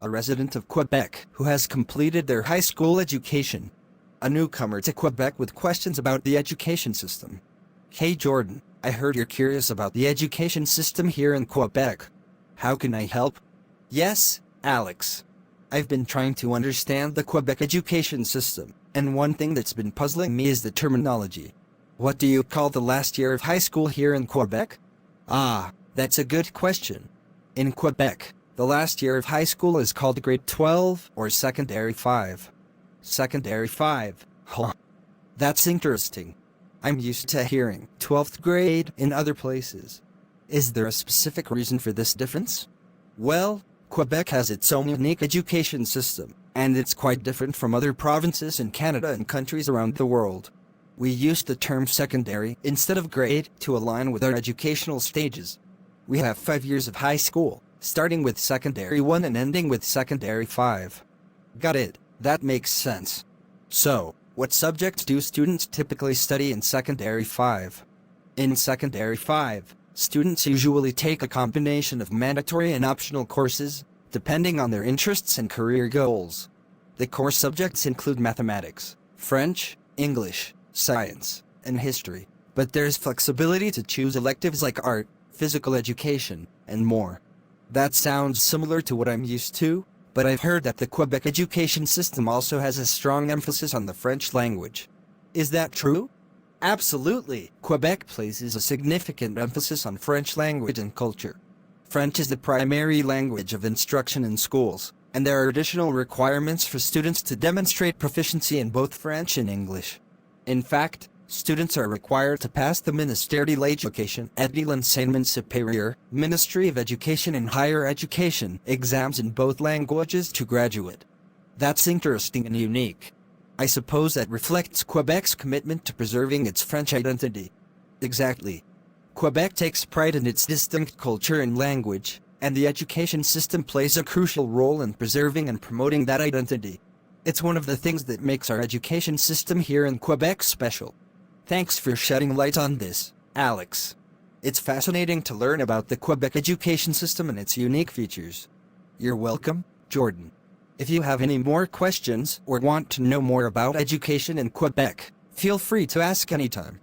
a resident of Quebec who has completed their high school education. A newcomer to Quebec with questions about the education system. Hey Jordan, I heard you're curious about the education system here in Quebec. How can I help? Yes, Alex. I've been trying to understand the Quebec education system, and one thing that's been puzzling me is the terminology. What do you call the last year of high school here in Quebec? Ah, that's a good question. In Quebec, the last year of high school is called grade 12 or secondary 5. Secondary 5, huh? That's interesting. I'm used to hearing 12th grade in other places. Is there a specific reason for this difference? Well, Quebec has its own unique education system, and it's quite different from other provinces in Canada and countries around the world. We use the term secondary instead of grade to align with our educational stages. We have 5 years of high school, starting with secondary 1 and ending with secondary 5. Got it, that makes sense. So, what subjects do students typically study in secondary 5? In secondary 5, students usually take a combination of mandatory and optional courses, depending on their interests and career goals. The core subjects include mathematics, French, English, science, and history, but there's flexibility to choose electives like art, physical education, and more. That sounds similar to what I'm used to, but I've heard that the Quebec education system also has a strong emphasis on the French language. Is that true? Absolutely. Quebec places a significant emphasis on French language and culture. French is the primary language of instruction in schools, and there are additional requirements for students to demonstrate proficiency in both French and English. In fact, students are required to pass the Ministère de l'Éducation et de l'Enseignement Supérieur, Ministry of Education and Higher Education, exams in both languages to graduate. That's interesting and unique. I suppose that reflects Quebec's commitment to preserving its French identity. Exactly. Quebec takes pride in its distinct culture and language, and the education system plays a crucial role in preserving and promoting that identity. It's one of the things that makes our education system here in Quebec special. Thanks for shedding light on this, Alex. It's fascinating to learn about the Quebec education system and its unique features. You're welcome, Jordan. If you have any more questions or want to know more about education in Quebec, feel free to ask anytime.